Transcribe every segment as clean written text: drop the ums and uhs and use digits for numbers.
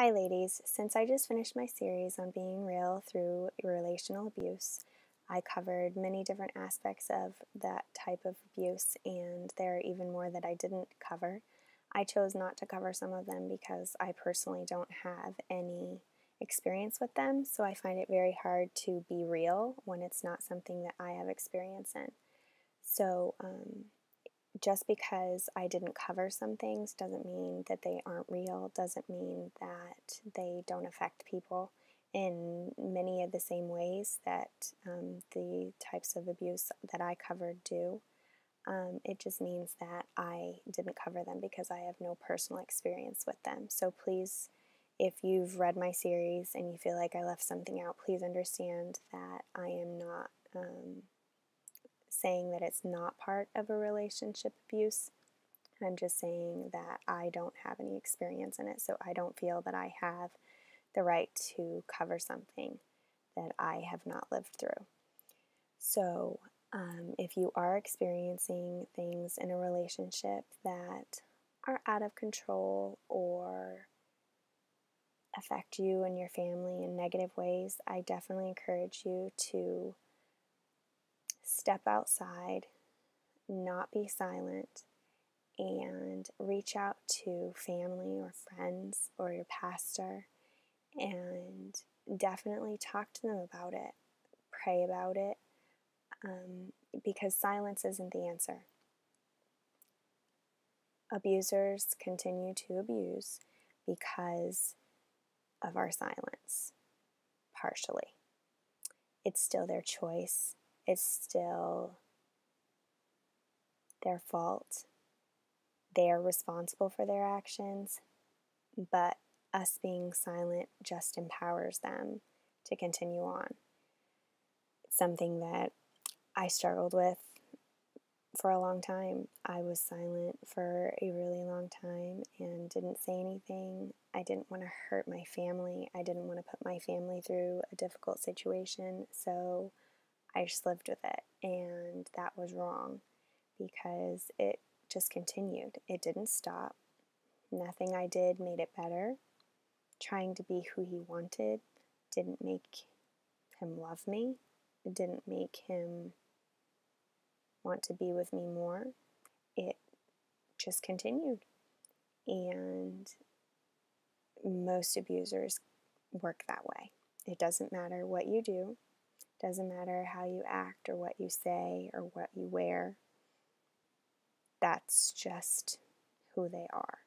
Hi, ladies. Since I just finished my series on being real through relational abuse, I covered many different aspects of that type of abuse, and there are even more that I didn't cover. I chose not to cover some of them because I personally don't have any experience with them, so I find it very hard to be real when it's not something that I have experience in. So, just because I didn't cover some things doesn't mean that they aren't real, doesn't mean that they don't affect people in many of the same ways that the types of abuse that I covered do. It just means that I didn't cover them because I have no personal experience with them. So please, if you've read my series and you feel like I left something out, please understand that I am not saying that it's not part of a relationship abuse. I'm just saying that I don't have any experience in it, so I don't feel that I have the right to cover something that I have not lived through. So, if you are experiencing things in a relationship that are out of control or affect you and your family in negative ways, I definitely encourage you to step outside, not be silent, and reach out to family or friends or your pastor and definitely talk to them about it. Pray about it, because silence isn't the answer. Abusers continue to abuse because of our silence, partially. It's still their choice, it's still their fault. They are responsible for their actions, but us being silent just empowers them to continue on. It's something that I struggled with for a long time. I was silent for a really long time and didn't say anything. I didn't want to hurt my family. I didn't want to put my family through a difficult situation, so I just lived with it, and that was wrong because it just continued. It didn't stop. Nothing I did made it better. Trying to be who he wanted didn't make him love me. It didn't make him want to be with me more. It just continued. And most abusers work that way. It doesn't matter what you do. It doesn't matter how you act or what you say or what you wear. That's just who they are.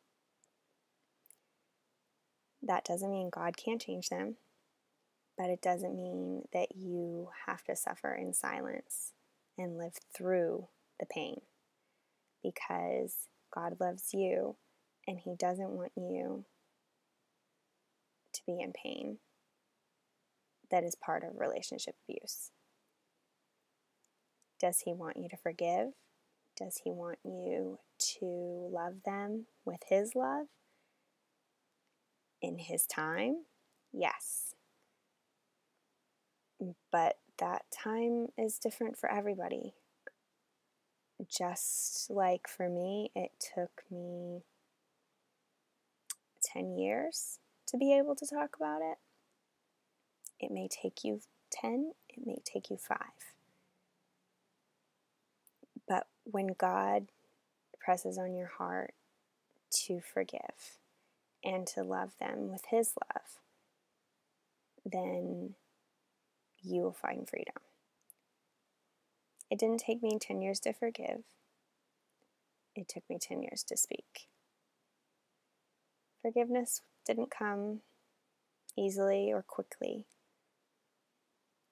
That doesn't mean God can't change them, but it doesn't mean that you have to suffer in silence and live through the pain, because God loves you and He doesn't want you to be in pain. That is part of relationship abuse. Does He want you to forgive? Does He want you to love them with His love in His time? Yes. But that time is different for everybody. Just like for me, it took me 10 years to be able to talk about it. It may take you 10, it may take you 5. But when God presses on your heart to forgive and to love them with His love, then you will find freedom. It didn't take me 10 years to forgive. It took me 10 years to speak. Forgiveness didn't come easily or quickly.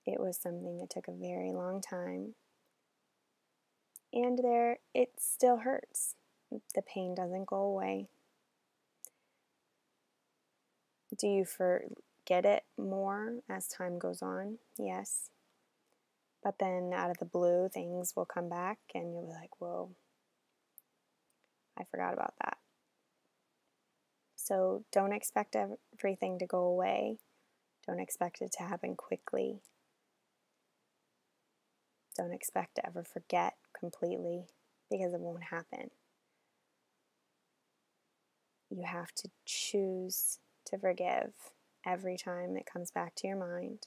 It was something that took a very long time. And it still hurts. The pain doesn't go away. Do you forget it more as time goes on? Yes. But then out of the blue, things will come back and you'll be like, whoa, I forgot about that. So don't expect everything to go away. Don't expect it to happen quickly. Don't expect to ever forget completely, because it won't happen. You have to choose to forgive every time it comes back to your mind.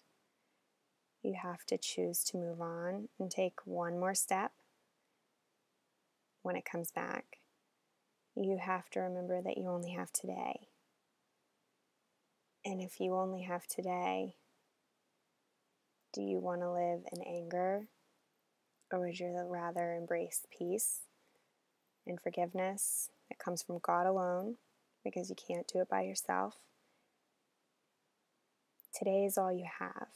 You have to choose to move on and take one more step when it comes back. You have to remember that you only have today. And if you only have today, do you want to live in anger, or would you rather embrace peace and forgiveness that comes from God alone, because you can't do it by yourself? Today is all you have.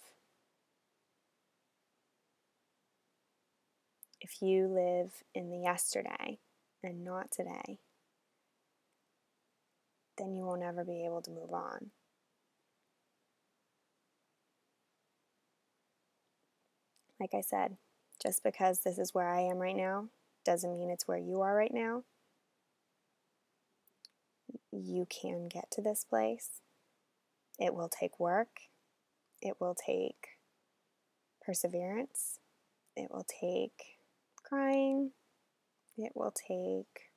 If you live in the yesterday and not today, then you will never be able to move on. Like I said, just because this is where I am right now doesn't mean it's where you are right now. You can get to this place. It will take work. It will take perseverance. It will take crying. It will take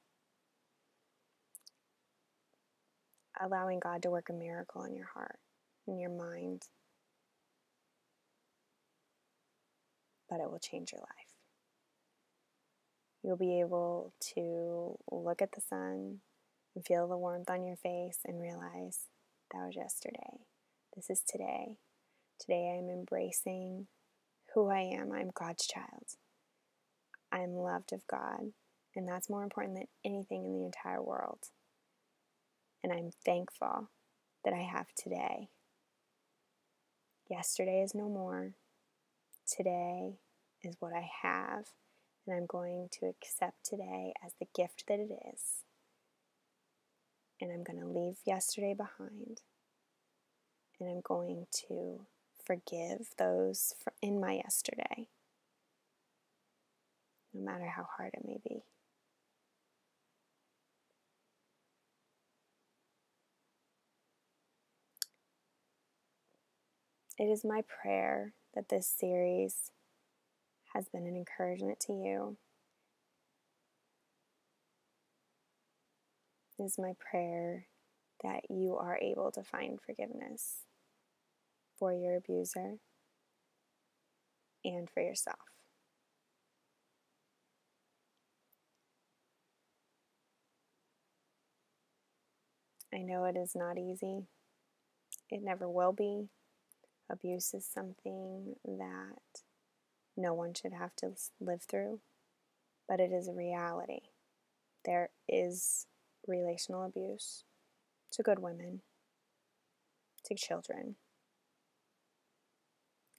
allowing God to work a miracle in your heart, in your mind. But it will change your life. You'll be able to look at the sun and feel the warmth on your face and realize that was yesterday. This is today. Today I'm embracing who I am. I'm God's child. I'm loved of God, and that's more important than anything in the entire world. And I'm thankful that I have today. Yesterday is no more. Today is what I have, and I'm going to accept today as the gift that it is. And I'm going to leave yesterday behind, and I'm going to forgive those in my yesterday, no matter how hard it may be. It is my prayer that this series has been an encouragement to you. It is my prayer that you are able to find forgiveness for your abuser and for yourself. I know it is not easy. It never will be. Abuse is something that no one should have to live through, but it is a reality. There is relational abuse to good women, to children,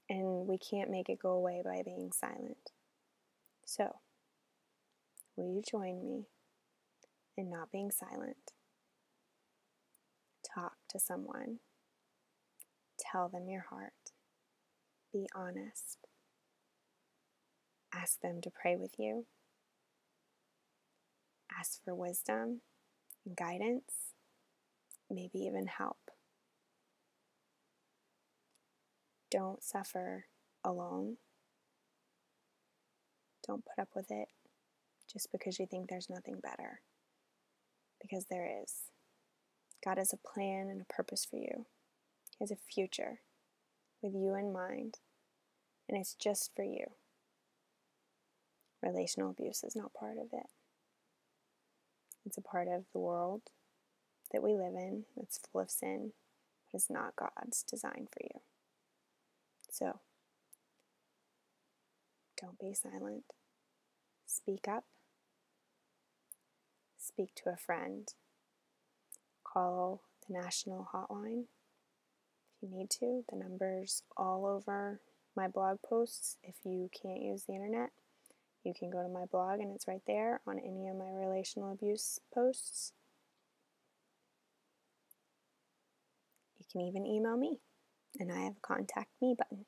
and we can't make it go away by being silent. So, will you join me in not being silent? Talk to someone. Tell them your heart. Be honest. Ask them to pray with you. Ask for wisdom and guidance, maybe even help. Don't suffer alone. Don't put up with it just because you think there's nothing better, because there is. God has a plan and a purpose for you. He has a future with you in mind, and it's just for you. Relational abuse is not part of it. It's a part of the world that we live in that's full of sin, but it's not God's design for you. So, don't be silent. Speak up. Speak to a friend. Call the national hotline if you need to. The number's all over my blog posts. If you can't use the internet, you can go to my blog and it's right there on any of my relational abuse posts. You can even email me, and I have a contact me button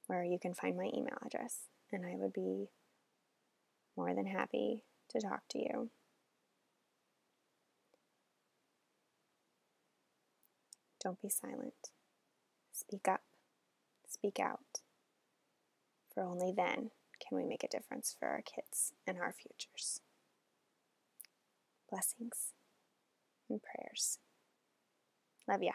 where you can find my email address, and I would be more than happy to talk to you. Don't be silent. Speak up. Speak out. For only then can we make a difference for our kids and our futures. Blessings and prayers. Love ya.